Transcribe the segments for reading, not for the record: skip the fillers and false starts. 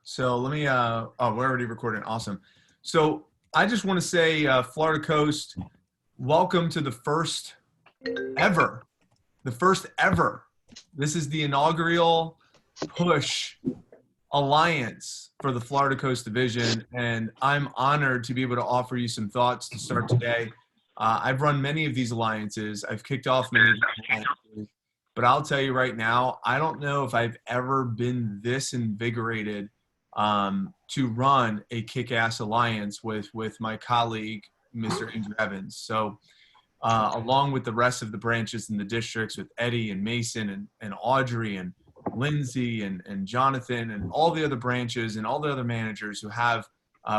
So let me, oh, we're already recording. Awesome. So I just want to say, Florida Coast, welcome to the first ever. This is the inaugural Push Alliance for the Florida Coast Division, and I'm honored to be able to offer you some thoughts to start today. I've run many of these alliances. I've kicked off many of these alliances, but I'll tell you right now, I don't know if I've ever been this invigorated to run a kick-ass alliance with my colleague, Mr. Andrew Evans. So along with the rest of the branches in the districts with Eddie and Mason and Audrey and Lindsay and Jonathan and all the other branches and all the other managers who have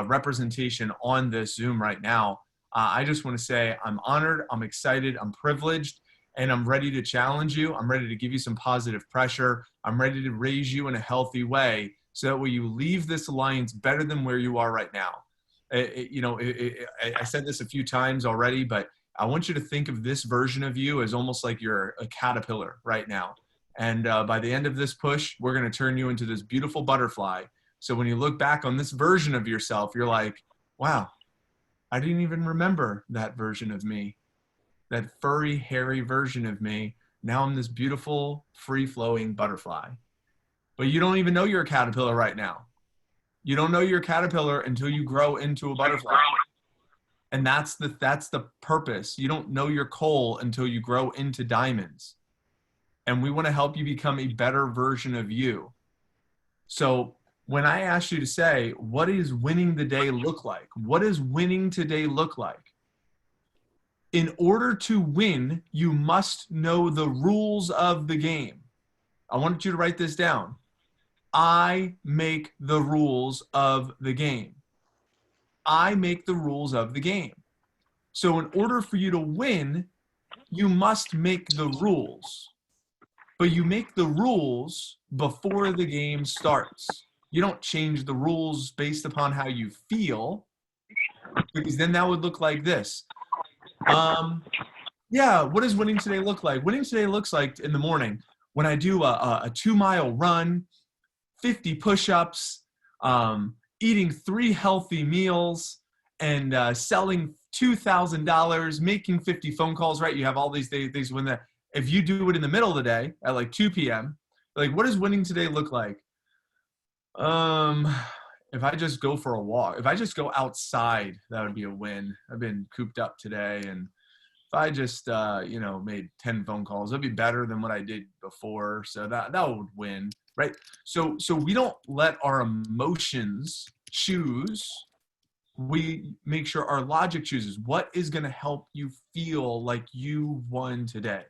representation on this Zoom right now, I just want to say I'm honored, I'm excited, I'm privileged, and I'm ready to challenge you. I'm ready to give you some positive pressure. I'm ready to raise you in a healthy way so that way you leave this alliance better than where you are right now. I said this a few times already, but I want you to think of this version of you as almost like you're a caterpillar right now. And by the end of this push, we're going to turn you into this beautiful butterfly. So when you look back on this version of yourself, you're like, wow, I didn't even remember that version of me, that furry, hairy version of me. Now I'm this beautiful, free-flowing butterfly. But you don't even know you're a caterpillar right now. You don't know you're a caterpillar until you grow into a butterfly. And that's the purpose. You don't know your coal until you grow into diamonds. And we want to help you become a better version of you. So when I asked you to say, what does winning the day look like? What does winning today look like? In order to win, you must know the rules of the game. I want you to write this down. I make the rules of the game. I make the rules of the game. So in order for you to win, you must make the rules. But you make the rules before the game starts. You don't change the rules based upon how you feel, because then that would look like this. Yeah, what does winning today look like? Winning today looks like in the morning when I do a 2-mile run, 50 push-ups, eating 3 healthy meals, and selling $2,000, making 50 phone calls, right? You have all these things when that. If you do it in the middle of the day at like 2 p.m., like what does winning today look like? If I just go for a walk, if I just go outside, that would be a win. I've been cooped up today, and if I just made 10 phone calls, that'd be better than what I did before. So that would win, right? So we don't let our emotions choose. We make sure our logic chooses what is going to help you feel like you won today.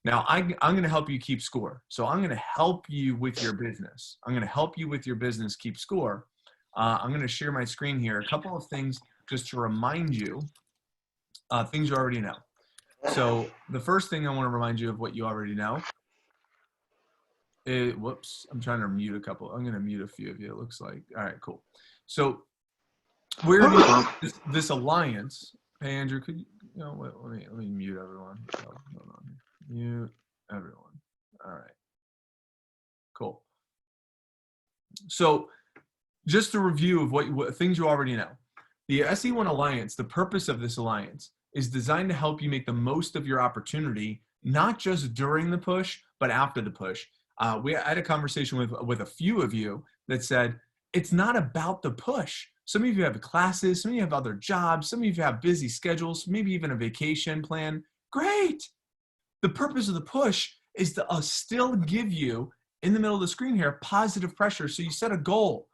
Now, I'm going to help you keep score. So I'm going to help you with your business. I'm going to help you with your business keep score. I'm going to share my screen here. A couple of things just to remind you, things you already know. So the first thing I want to remind you of what you already know. Whoops, I'm trying to mute a couple. I'm going to mute a few of you, it looks like. All right, cool. So we're this alliance. Hey, Andrew, could you, let me mute everyone. Oh, hold on. Mute everyone. All right. Cool. So just a review of what things you already know. The SC1 Alliance, the purpose of this alliance is designed to help you make the most of your opportunity, not just during the push, but after the push. I had a conversation with a few of you that said, it's not about the push. Some of you have classes, some of you have other jobs, some of you have busy schedules, maybe even a vacation plan. Great. The purpose of the push is to still give you, in the middle of the screen here, positive pressure. So you set a goal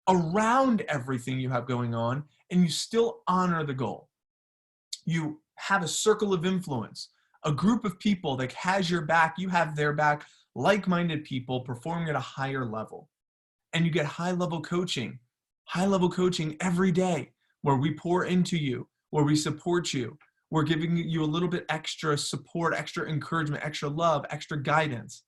around everything you have going on, and you still honor the goal. You have a circle of influence, a group of people that has your back, you have their back, like-minded people performing at a higher level. And you get high-level coaching every day, where we pour into you, where we support you. We're giving you a little bit extra support, extra encouragement, extra love, extra guidance.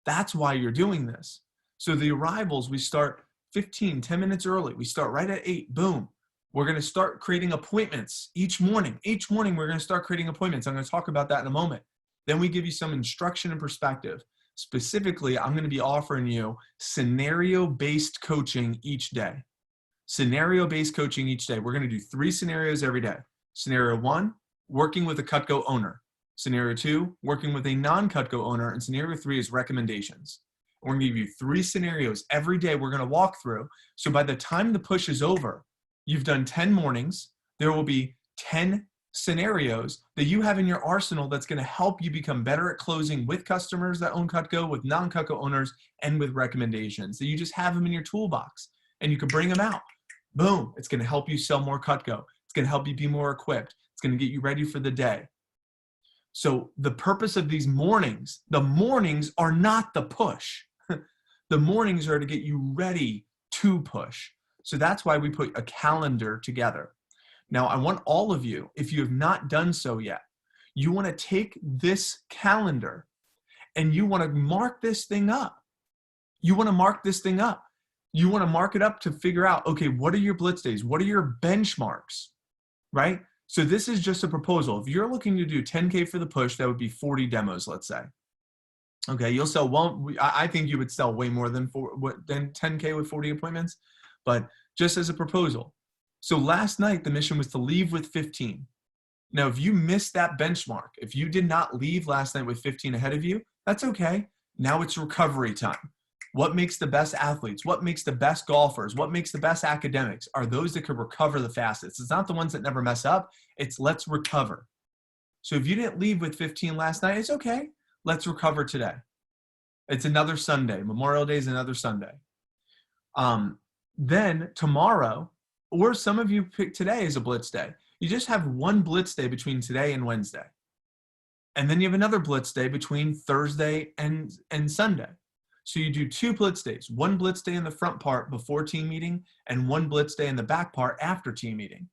That's why you're doing this. So the arrivals, we start 10 minutes early. We start right at 8, boom. We're going to start creating appointments each morning. Each morning, we're going to start creating appointments. I'm going to talk about that in a moment. Then we give you some instruction and perspective. Specifically, I'm going to be offering you scenario-based coaching each day. Scenario-based coaching each day. We're going to do 3 scenarios every day. Scenario 1, working with a Cutco owner. Scenario 2, working with a non-Cutco owner. And scenario 3 is recommendations. We're going to give you 3 scenarios every day we're going to walk through. So by the time the push is over, you've done 10 mornings. There will be 10 scenarios that you have in your arsenal that's going to help you become better at closing with customers that own Cutco, with non-Cutco owners, and with recommendations. So you just have them in your toolbox and you can bring them out. Boom. It's going to help you sell more Cutco. It's going to help you be more equipped. It's going to get you ready for the day. So the purpose of these mornings, the mornings are not the push. The mornings are to get you ready to push. So that's why we put a calendar together. Now, I want all of you, if you have not done so yet, you want to take this calendar and you want to mark this thing up. You want to mark this thing up. You want to mark it up to figure out, okay, what are your blitz days? What are your benchmarks, right? So this is just a proposal. If you're looking to do 10K for the push, that would be 40 demos, let's say. Okay, you'll sell one. I think you would sell way more than 10K with 40 appointments, but just as a proposal. So last night, the mission was to leave with 15. Now, if you missed that benchmark, if you did not leave last night with 15 ahead of you, that's okay. Now it's recovery time. What makes the best athletes? What makes the best golfers? What makes the best academics are those that could recover the fastest. It's not the ones that never mess up. It's let's recover. So if you didn't leave with 15 last night, it's okay. Let's recover today. It's another Sunday. Memorial Day is another Sunday. Then tomorrow, or some of you pick today as a blitz day. You just have one blitz day between today and Wednesday. And then you have another blitz day between Thursday and Sunday. So you do 2 blitz days, 1 blitz day in the front part before team meeting and 1 blitz day in the back part after team meeting.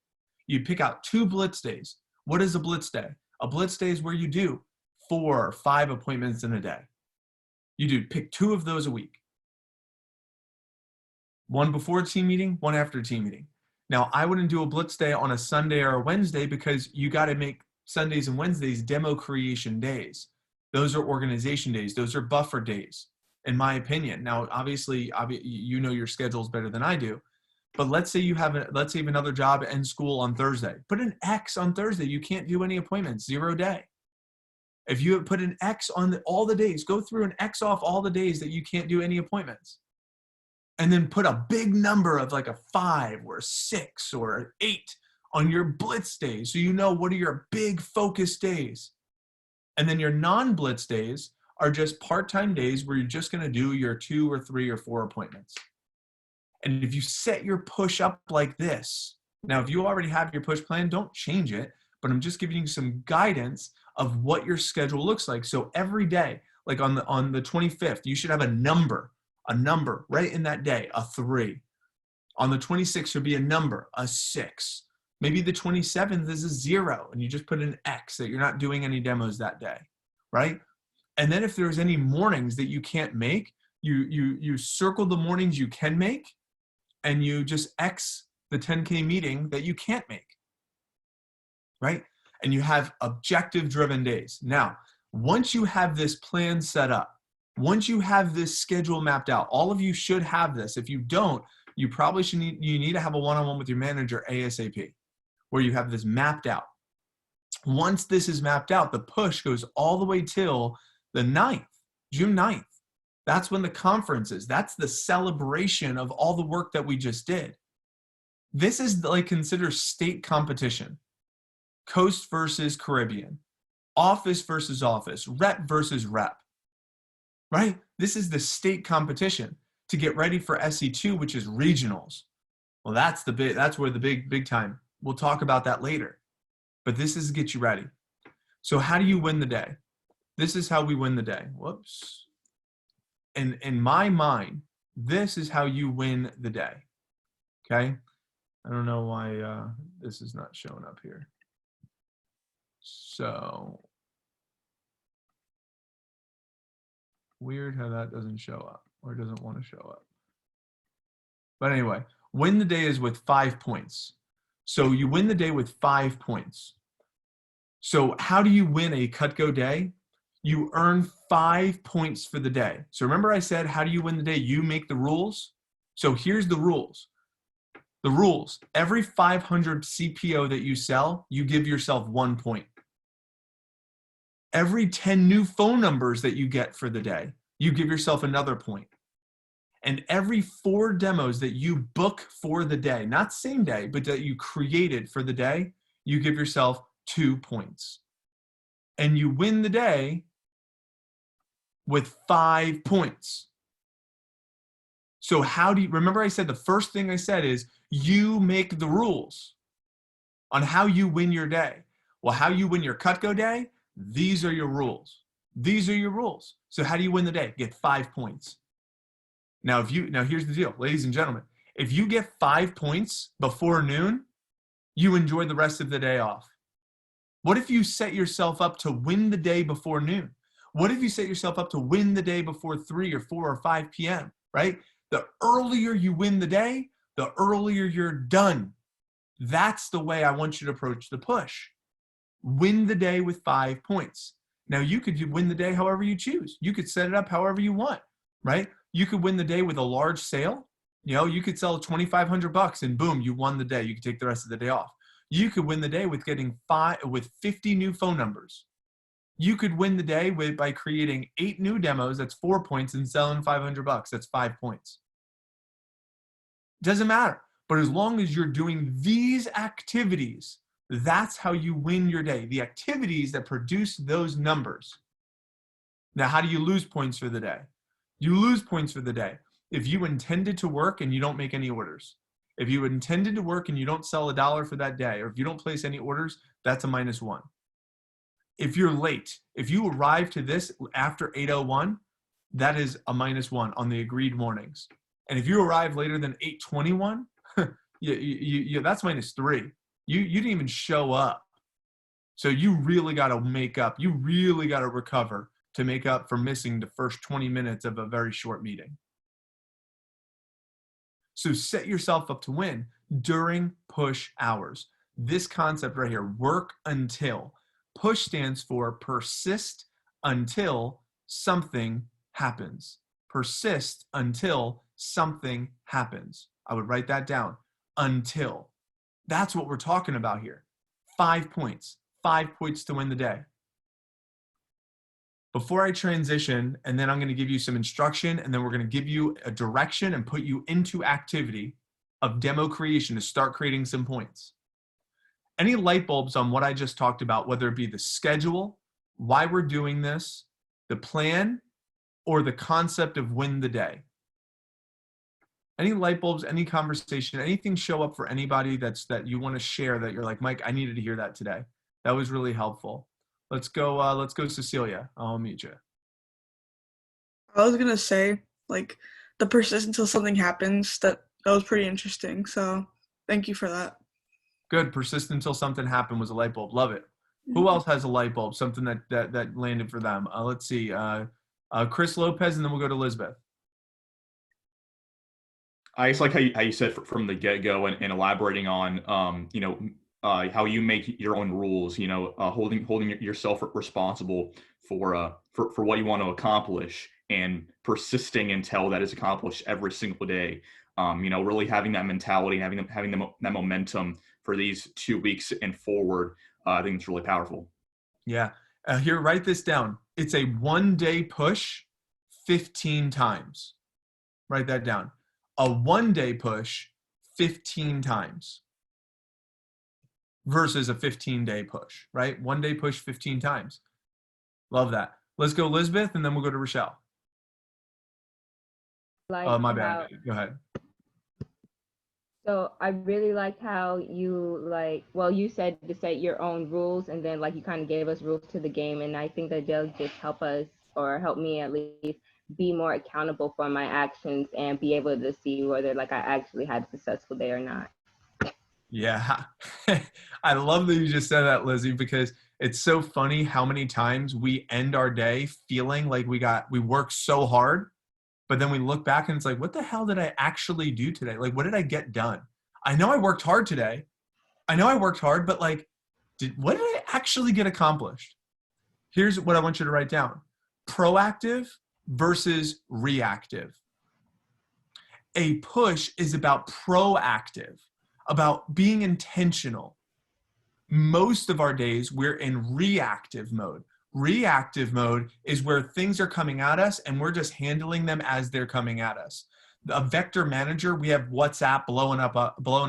You pick out 2 blitz days. What is a blitz day? A blitz day is where you do 4 or 5 appointments in a day. You do pick 2 of those a week. 1 before team meeting, 1 after team meeting. Now, I wouldn't do a blitz day on a Sunday or a Wednesday because you got to make Sundays and Wednesdays demo creation days. Those are organization days. Those are buffer days, in my opinion. Now, obviously, you know your schedules better than I do. But let's say you have another job and school on Thursday. Put an X on Thursday. You can't do any appointments, 0 day. If you put an X on all the days, go through and X off all the days that you can't do any appointments. And then put a big number of like a 5 or a 6 or an 8 on your blitz days. So you know what are your big focus days. And then your non-blitz days are just part-time days where you're just going to do your 2 or 3 or 4 appointments. And if you set your push up like this, now if you already have your push plan, don't change it, but I'm just giving you some guidance of what your schedule looks like. So every day, like on the 25th, you should have a number right in that day, a 3. On the 26th should be a number, a 6. Maybe the 27th is a 0 and you just put an X that you're not doing any demos that day, right? And then if there's any mornings that you can't make, you circle the mornings you can make and you just X the 10K meeting that you can't make, right? And you have objective driven days. Now, once you have this plan set up, once you have this schedule mapped out, all of you should have this. If you don't, you probably you need to have a one-on-one with your manager ASAP, where you have this mapped out. Once this is mapped out, the push goes all the way till the 9th, June 9th. That's when the conference is. That's the celebration of all the work that we just did. This is like considered state competition. Coast versus Caribbean, office versus office, rep versus rep, right? This is the state competition to get ready for SC2, which is regionals. Well, that's where the big time. We'll talk about that later, but this is to get you ready. So how do you win the day? This is how we win the day. Whoops. In my mind, this is how you win the day. Okay. I don't know why this is not showing up here. So weird how that doesn't show up or doesn't want to show up. But anyway, win the day is with 5 points. So you win the day with 5 points. So how do you win a Cutco day? you earn 5 points for the day. So remember I said, how do you win the day? You make the rules. So here's the rules. The rules, every 500 CPO that you sell, you give yourself 1 point. Every 10 new phone numbers that you get for the day, you give yourself another point. And every 4 demos that you book for the day, not same day, but that you created for the day, you give yourself 2 points. And you win the day with 5 points. So how do you, remember I said the first thing I said is you make the rules on how you win your day. Well, how you win your Cutco day, these are your rules. These are your rules. So how do you win the day? Get 5 points. Now, here's the deal, ladies and gentlemen. If you get 5 points before noon, you enjoy the rest of the day off. What if you set yourself up to win the day before noon? What if you set yourself up to win the day before 3 or 4 or 5 p.m., right? The earlier you win the day, the earlier you're done. That's the way I want you to approach the push. Win the day with 5 points. Now, you could win the day however you choose. You could set it up however you want, right? You could win the day with a large sale. You know, you could sell $2,500 and boom, you won the day. You could take the rest of the day off. You could win the day with getting 50 new phone numbers. You could win the day by creating 8 new demos. That's 4 points, and selling $500. That's 5 points. Doesn't matter. But as long as you're doing these activities, that's how you win your day. The activities that produce those numbers. Now, how do you lose points for the day? You lose points for the day if you intended to work and you don't make any orders. If you intended to work and you don't sell $1 for that day, or if you don't place any orders, that's a -1. If you're late, if you arrive to this after 8:01, that is a -1 on the agreed mornings. And if you arrive later than 8:21, that's -3. You didn't even show up. So you really got to make up. You really got to recover to make up for missing the first 20 minutes of a very short meeting. So set yourself up to win during push hours. This concept right here, work until. Push stands for persist until something happens. Persist until something happens. I would write that down. Until. That's what we're talking about here. 5 points. 5 points to win the day. Before I transition, and then I'm going to give you some instruction, and then we're going to give you a direction and put you into activity of demo creation to start creating some points. Any light bulbs on what I just talked about, whether it be the schedule, why we're doing this, the plan, or the concept of win the day? Any light bulbs, any conversation, anything show up for anybody that you want to share that you're like, Mike, I needed to hear that today. That was really helpful. Let's go, Cecilia. I'll meet you. I was gonna say, like, the persist until something happens. That was pretty interesting. So thank you for that. Good. Persist until something happened was a light bulb. Love it. Who else has a light bulb? Something that landed for them. Let's see. Chris Lopez, and then we'll go to Elizabeth. I just like how you said from the get-go and elaborating on, how you make your own rules, holding yourself responsible for what you want to accomplish and persisting until that is accomplished every single day. Really having that mentality, having that momentum for these 2 weeks and forward. I think it's really powerful. Yeah. Here, write this down. It's a 1-day push 15 times. Write that down. A 1-day push 15 times versus a 15-day push, right? 1-day push 15 times. Love that. Let's go Elizabeth, and then we'll go to Rochelle. My bad. Go ahead. So I really liked how you you said to set your own rules, and then you kind of gave us rules to the game. And I think that they'll just help us, or help me at least, be more accountable for my actions and be able to see whether I actually had a successful day or not. Yeah. I love that you just said that, Lizzie, because it's so funny how many times we end our day feeling like we worked so hard, but then we look back and it's like, what the hell did I actually do today? Like, what did I get done? I know I worked hard today. I know I worked hard, but what did I actually get accomplished? Here's what I want you to write down. Proactive versus reactive. A push is about proactive, about being intentional. Most of our days, we're in reactive mode. Reactive mode is where things are coming at us and we're just handling them as they're coming at us. A vector manager, we have WhatsApp blowing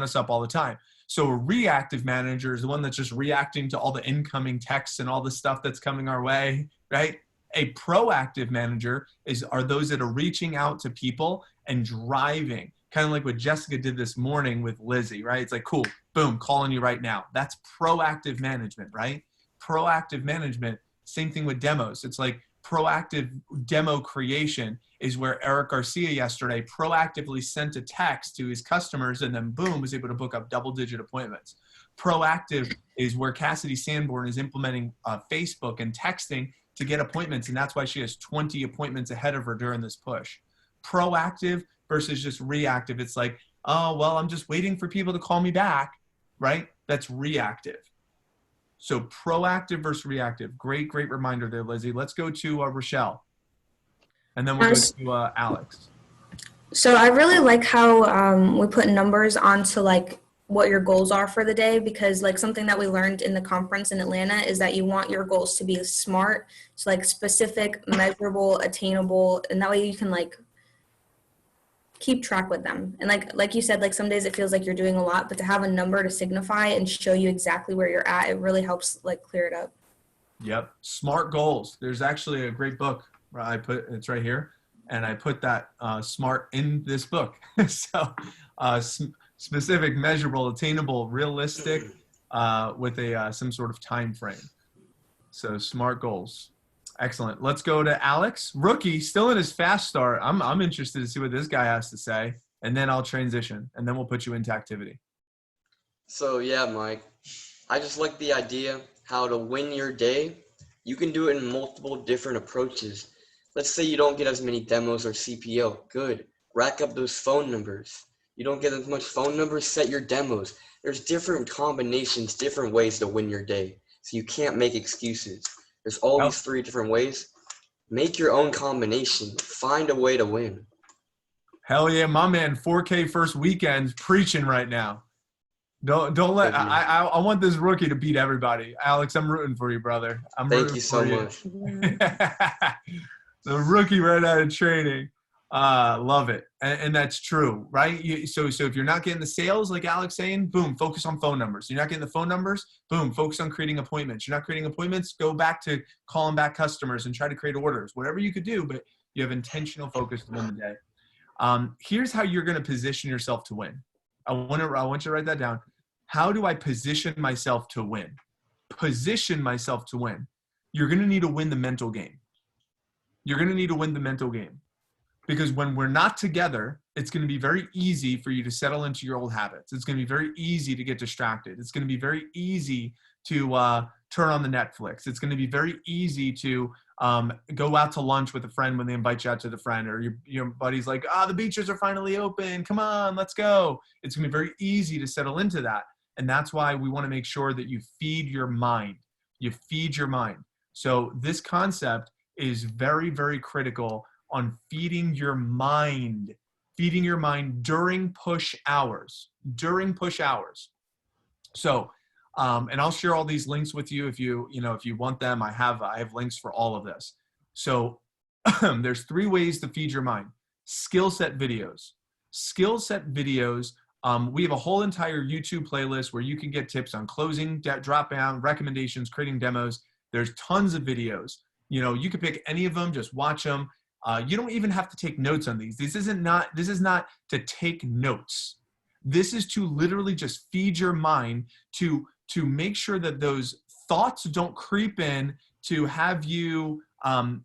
us up all the time. So a reactive manager is the one that's just reacting to all the incoming texts and all the stuff that's coming our way, right? A proactive manager are those that are reaching out to people and driving, kind of like what Jessica did this morning with Lizzie, right? It's like, cool, boom, calling you right now. That's proactive management, right? Proactive management, same thing with demos. It's like proactive demo creation is where Eric Garcia yesterday proactively sent a text to his customers and then boom, was able to book up double-digit appointments. Proactive is where Cassidy Sanborn is implementing Facebook and texting to get appointments, and that's why she has 20 appointments ahead of her during this push. Proactive versus just reactive. It's like, oh, well, I'm just waiting for people to call me back, right? That's reactive. So proactive versus reactive. Great reminder there, Lizzie. Let's go to Rochelle, and then we'll go to Alex. So I really like how we put numbers onto like what your goals are for the day, because like something that we learned in the conference in Atlanta is that you want your goals to be smart, so like specific, measurable, attainable, and that way you can like keep track with them. And like you said, like some days it feels like you're doing a lot, but to have a number to signify and show you exactly where you're at, it really helps like clear it up. Yep. Smart goals. There's actually a great book where it's right here, and I put that smart in this book. So specific, measurable, attainable, realistic, with some sort of time frame. So SMART goals. Excellent. Let's go to Alex. Rookie, still in his fast start. I'm interested to see what this guy has to say, and then I'll transition, and then we'll put you into activity. So yeah, Mike, I just like the idea how to win your day. You can do it in multiple different approaches. Let's say you don't get as many demos or CPO. Good. Rack up those phone numbers. You don't get as much phone numbers, set your demos. There's different combinations, different ways to win your day. So you can't make excuses. There's all these 3 different ways. Make your own combination. Find a way to win. Hell yeah, my man, 4K first weekend preaching right now. Don't let I want this rookie to beat everybody. Alex, I'm rooting for you, brother. Thank you so much. The rookie right out of training. Love it. And that's true, right? So if you're not getting the sales, like Alex saying, boom, focus on phone numbers. You're not getting the phone numbers, boom, focus on creating appointments. You're not creating appointments, go back to calling back customers and try to create orders. Whatever you could do, but you have intentional focus to win the day. Here's how you're going to position yourself to win. I want you to write that down. How do I position myself to win? Position myself to win. You're going to need to win the mental game. You're going to need to win the mental game. Because when we're not together, it's going to be very easy for you to settle into your old habits. It's going to be very easy to get distracted. It's going to be very easy to turn on the Netflix. It's going to be very easy to go out to lunch with a friend when they invite you out to the friend, or your buddy's like, the beaches are finally open. Come on, let's go. It's going to be very easy to settle into that. And that's why we want to make sure that you feed your mind. You feed your mind. So this concept is very, very critical on feeding your mind during push hours, So, and I'll share all these links with you if you want them. I have links for all of this. So there's 3 ways to feed your mind. Skill set videos. We have a whole entire YouTube playlist where you can get tips on closing, drop down, recommendations, creating demos. There's tons of videos. You can pick any of them, just watch them. You don't even have to take notes on these. This is not to take notes. This is to literally just feed your mind to make sure that those thoughts don't creep in to have you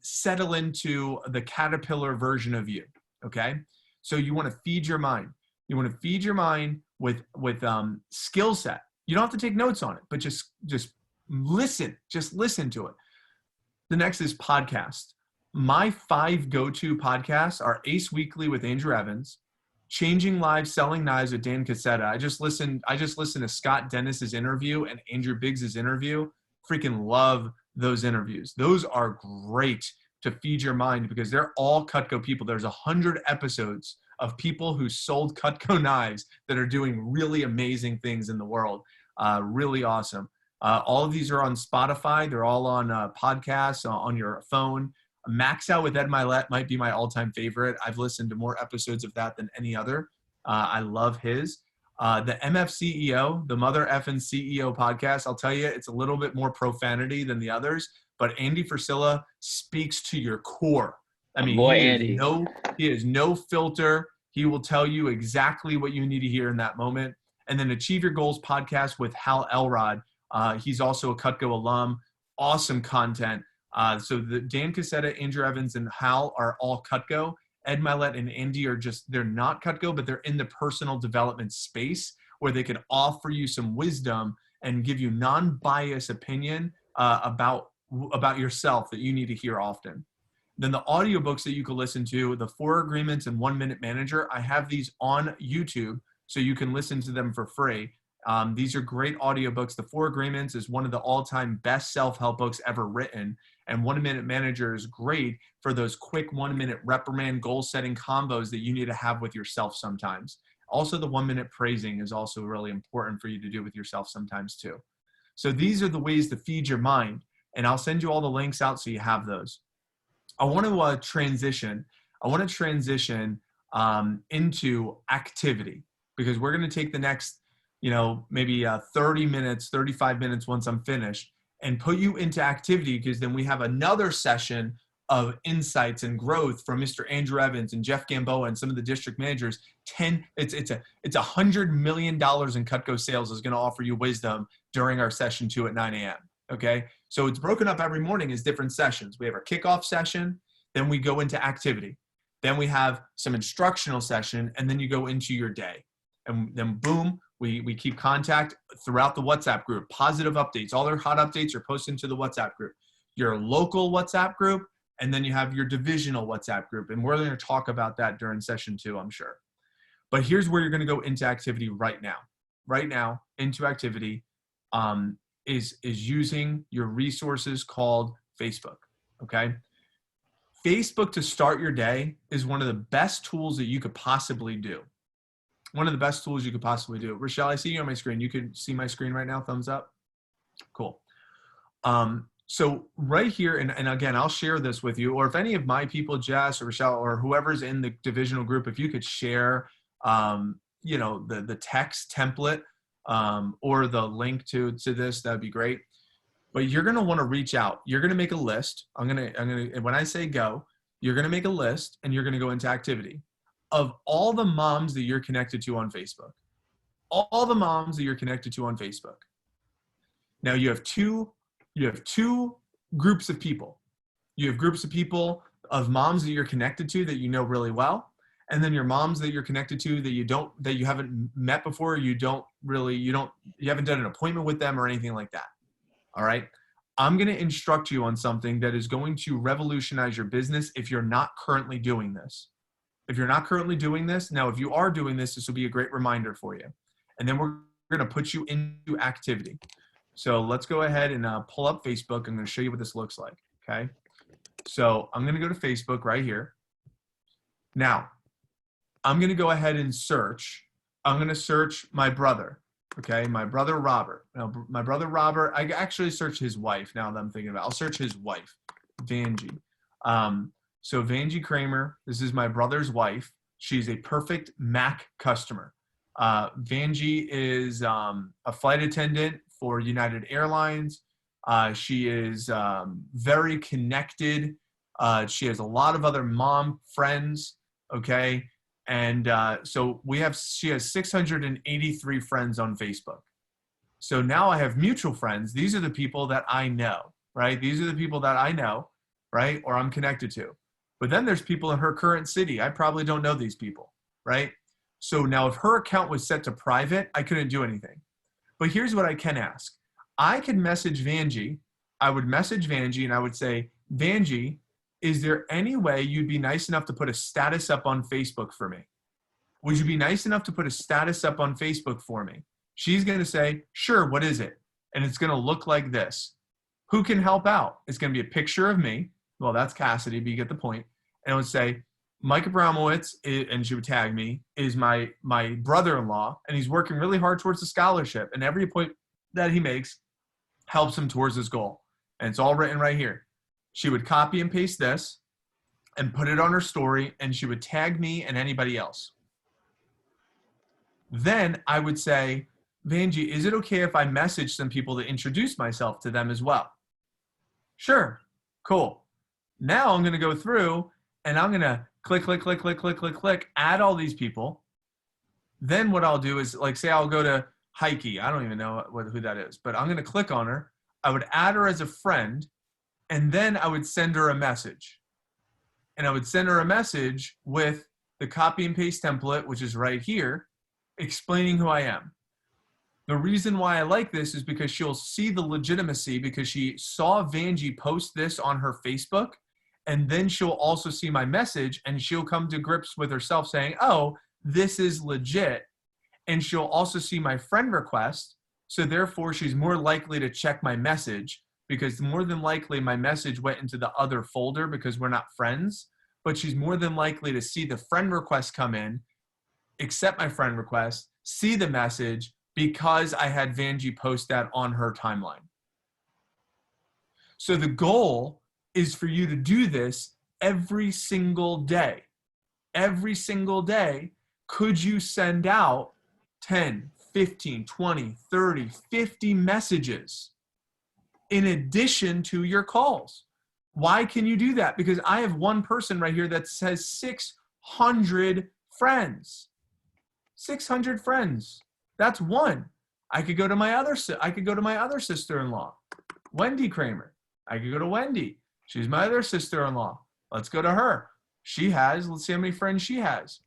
settle into the caterpillar version of you. Okay. So you want to feed your mind. You want to feed your mind with skill set. You don't have to take notes on it, but just listen. Just listen to it. The next is podcast. My 5 go-to podcasts are Ace Weekly with Andrew Evans, Changing Lives, Selling Knives with Dan Cassetta. I just listened to Scott Dennis's interview and Andrew Biggs's interview. Freaking love those interviews. Those are great to feed your mind because they're all Cutco people. There's 100 episodes of people who sold Cutco knives that are doing really amazing things in the world. Really awesome. All of these are on Spotify. They're all on podcasts on your phone. Max Out with Ed Milet might be my all-time favorite. I've listened to more episodes of that than any other. I love his. The MF CEO, the Mother Effin' CEO podcast, I'll tell you, it's a little bit more profanity than the others, but Andy Frisilla speaks to your core. I mean, boy, he Andy. has no filter. He will tell you exactly what you need to hear in that moment. And then Achieve Your Goals podcast with Hal Elrod. He's also a Cutco alum. Awesome content. So the Dan Cassetta, Andrew Evans, and Hal are all Cutco. Ed Milet and Andy are they're not Cutco, but they're in the personal development space where they can offer you some wisdom and give you non-biased opinion about yourself that you need to hear often. Then the audiobooks that you can listen to, the 4 Agreements and 1 Minute Manager, I have these on YouTube so you can listen to them for free. These are great audiobooks. The 4 Agreements is one of the all-time best self-help books ever written. And 1 Minute Manager is great for those quick 1-minute reprimand goal-setting combos that you need to have with yourself sometimes. Also, the 1-minute praising is also really important for you to do with yourself sometimes too. So these are the ways to feed your mind. And I'll send you all the links out so you have those. I want to transition. I want to transition into activity because we're going to take the next, maybe 30 minutes, 35 minutes once I'm finished and put you into activity because then we have another session of insights and growth from Mr. Andrew Evans and Jeff Gamboa and some of the district managers. It's $100 million in Cutco sales is going to offer you wisdom during our session 2 at 9 a.m. Okay. So it's broken up every morning as different sessions. We have our kickoff session, then we go into activity. Then we have some instructional session, and then you go into your day. And then boom, we keep contact throughout the WhatsApp group. Positive updates, all their hot updates are posted into the WhatsApp group. Your local WhatsApp group, and then you have your divisional WhatsApp group. And we're going to talk about that during session 2, I'm sure. But here's where you're going to go into activity right now. Right now, into activity is using your resources called Facebook, okay? Facebook to start your day is one of the best tools that you could possibly do. One of the best tools you could possibly do. Rochelle, I see you on my screen. You can see my screen right now, thumbs up. Cool. So right here, and again, I'll share this with you, or if any of my people, Jess or Rochelle, or whoever's in the divisional group, if you could share, the text template or the link to this, that'd be great. But you're going to want to reach out. You're going to make a list. I'm going to, when I say go, you're going to make a list and you're going to go into activity of all the moms that you're connected to on Facebook. All the moms that you're connected to on Facebook. Now you have two groups of people. You have groups of people of moms that you're connected to that you know really well. And then your moms that you're connected to that you haven't met before, you haven't done an appointment with them or anything like that. All right. I'm going to instruct you on something that is going to revolutionize your business if you're not currently doing this. If you're not currently doing this, now if you are doing this, this will be a great reminder for you. And then we're going to put you into activity. So let's go ahead and pull up Facebook. I'm going to show you what this looks like. Okay. So I'm going to go to Facebook right here. Now, I'm going to go ahead and search. I'm going to search my brother. Okay, my brother Robert. Now, my brother Robert, I actually searched his wife now that I'm thinking about it. I'll search his wife, Vanjie. So Vanjie Kramer, this is my brother's wife. She's a perfect Mac customer. Vanjie is a flight attendant for United Airlines. She is very connected. She has a lot of other mom friends, okay? And she has 683 friends on Facebook. So now I have mutual friends. These are the people that I know, right? These are the people that I know, right? Or I'm connected to. But then there's people in her current city. I probably don't know these people, right? So now if her account was set to private, I couldn't do anything. But here's what I can ask. I could message Vanjie. I would message Vanjie and I would say, Vanjie, is there any way you'd be nice enough to put a status up on Facebook for me? Would you be nice enough to put a status up on Facebook for me? She's going to say, sure, what is it? And it's going to look like this. Who can help out? It's going to be a picture of me. Well, that's Cassidy, but you get the point. And it would say, Mike Abramowitz, and she would tag me, is my brother-in-law, and he's working really hard towards the scholarship. And every point that he makes helps him towards his goal. And it's all written right here. She would copy and paste this and put it on her story, and she would tag me and anybody else. Then I would say, Vanjie, is it okay if I message some people to introduce myself to them as well? Sure. Cool. Now I'm going to go through and I'm going to click, add all these people. Then what I'll do is, like, say I'll go to Heike. I don't even know who that is, but I'm going to click on her. I would add her as a friend, and then I would send her a message. And I would send her a message with the copy and paste template, which is right here, explaining who I am. The reason why I like this is because she'll see the legitimacy, because she saw Vanjie post this on her Facebook, and then she'll also see my message, and she'll come to grips with herself saying, oh, this is legit. And she'll also see my friend request, so therefore she's more likely to check my message, because more than likely my message went into the other folder because we're not friends, but she's more than likely to see the friend request come in, accept my friend request, see the message, because I had Vanjie post that on her timeline. So the goal is for you to do this every single day. Every single day, could you send out 10, 15, 20, 30, 50 messages in addition to your calls? Why can you do that? Because I have one person right here that says 600 friends. 600 friends. That's one. I could go to my other sister-in-law, Wendy Kramer. I could go to Wendy. She's my other sister-in-law. Let's go to her. Let's see how many friends she has.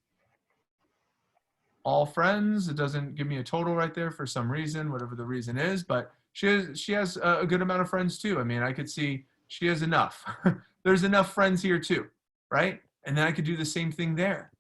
All friends. It doesn't give me a total right there for some reason, whatever the reason is, but she has a good amount of friends too. I mean, I could see she has enough. There's enough friends here too, right? And then I could do the same thing there.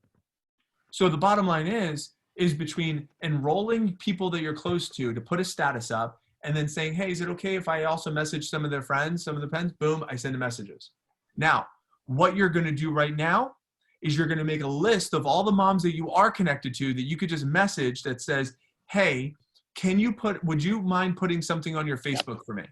So the bottom line is between enrolling people that you're close to put a status up, and then saying, hey, is it okay if I also message some of their friends, some of the pens? Boom, I send the messages. Now, what you're going to do right now is you're going to make a list of all the moms that you are connected to that you could just message that says, hey, would you mind putting something on your Facebook for me?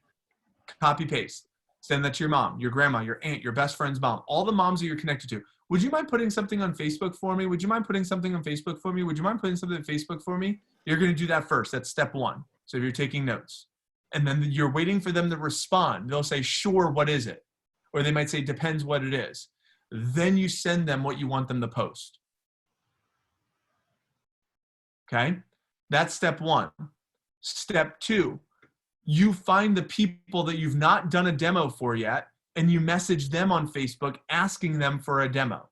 Copy, paste. Send that to your mom, your grandma, your aunt, your best friend's mom, all the moms that you're connected to. Would you mind putting something on Facebook for me? Would you mind putting something on Facebook for me? Would you mind putting something on Facebook for me? You're going to do that first. That's step one. So if you're taking notes, and then you're waiting for them to respond, they'll say, sure, what is it? Or they might say, depends what it is. Then you send them what you want them to post. Okay? That's step one. Step two, you find the people that you've not done a demo for yet, and you message them on Facebook asking them for a demo.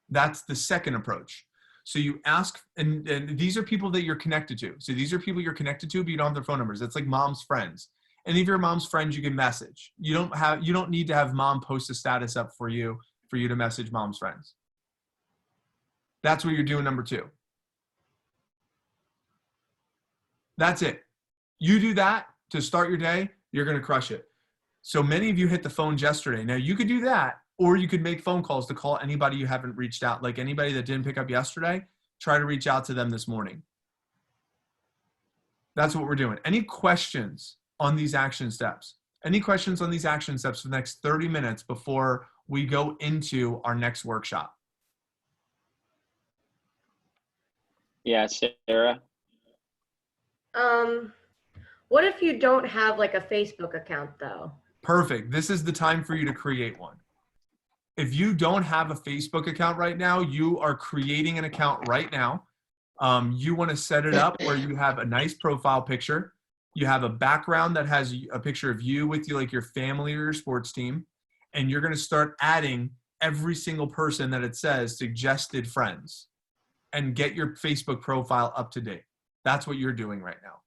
That's the second approach. So you ask, and these are people that you're connected to. So these are people you're connected to, but you don't have their phone numbers. That's like mom's friends. Any of your mom's friends you can message. You don't need to have mom post a status up for you to message mom's friends. That's what you're doing, number two. That's it. You do that to start your day, you're going to crush it. So many of you hit the phones yesterday. Now you could do that, or you could make phone calls to call anybody you haven't reached out. Like anybody that didn't pick up yesterday, try to reach out to them this morning. That's what we're doing. Any questions on these action steps? Any questions on these action steps for the next 30 minutes before we go into our next workshop? Yeah, Sarah. What if you don't have like a Facebook account though? Perfect. This is the time for you to create one. If you don't have a Facebook account right now, you are creating an account right now. You want to set it up where you have a nice profile picture. You have a background that has a picture of you with you, like your family or your sports team. And you're going to start adding every single person that it says suggested friends and get your Facebook profile up to date. That's what you're doing right now.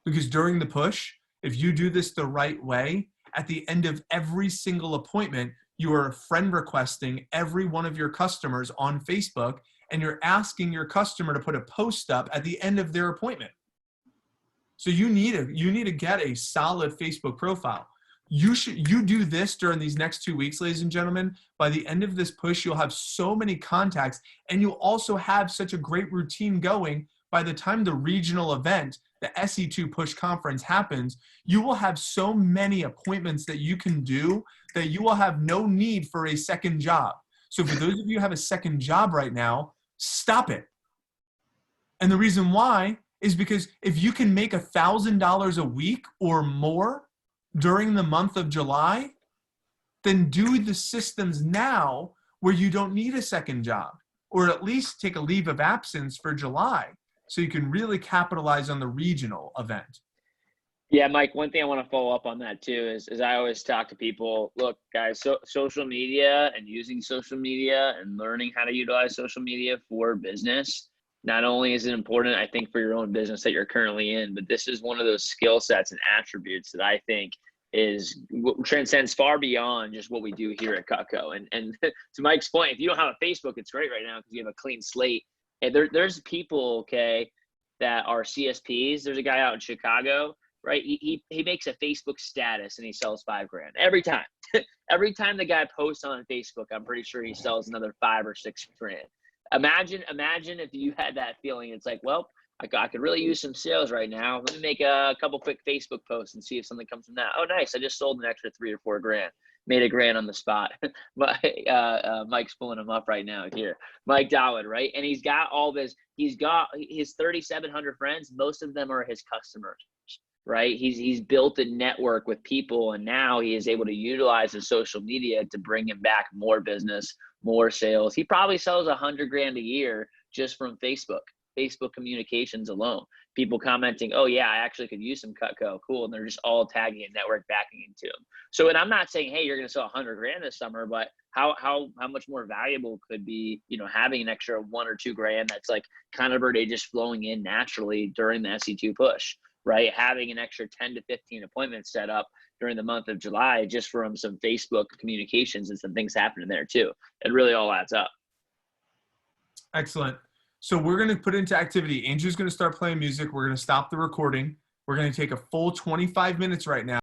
Because during the push, if you do this the right way, at the end of every single appointment, you are friend requesting every one of your customers on Facebook, and you're asking your customer to put a post up at the end of their appointment. So you need to get a solid Facebook profile. You do this during these next 2 weeks, ladies and gentlemen. By the end of this push, you'll have so many contacts, and you'll also have such a great routine going. By the time the regional event, the SC2 Push conference happens, you will have so many appointments that you can do that you will have no need for a second job. So for those of you who have a second job right now, stop it. And the reason why is because if you can make $1,000 a week or more during the month of July, then do the systems now where you don't need a second job, or at least take a leave of absence for July so you can really capitalize on the regional event. Yeah, Mike, one thing I want to follow up on that too is I always talk to people, look, guys, social media and using social media and learning how to utilize social media for business, not only is it important, I think, for your own business that you're currently in, but this is one of those skill sets and attributes that I think transcends far beyond just what we do here at Cutco. And to Mike's point, if you don't have a Facebook, it's great right now because you have a clean slate. And there's people, okay, that are CSPs. There's a guy out in Chicago, right? He makes a Facebook status and he sells $5,000 every time. Every time the guy posts on Facebook, I'm pretty sure he sells another $5,000 or $6,000. Imagine if you had that feeling. It's like, well, I could really use some sales right now. Let me make a couple quick Facebook posts and see if something comes from that. Oh, nice. I just sold an extra $3,000 or $4,000. Made $1,000 on the spot. But Mike's pulling him up right now here. Mike Dowd, right? And he's got his 3,700 friends. Most of them are his customers, right? He's built a network with people, and now he is able to utilize his social media to bring him back more business, more sales. He probably sells $100,000 a year just from Facebook communications alone. People commenting, oh yeah, I actually could use some Cutco, cool, and they're just all tagging and network backing into him. So, and I'm not saying, hey, you're going to sell $100,000 this summer, but how much more valuable could be, having an extra $1,000 or $2,000 that's like kind of already just flowing in naturally during the SC2 push, right? Having an extra 10 to 15 appointments set up during the month of July just from some Facebook communications and some things happening there too. It really all adds up. Excellent. So we're going to put into activity. Andrew's going to start playing music. We're going to stop the recording. We're going to take a full 25 minutes right now.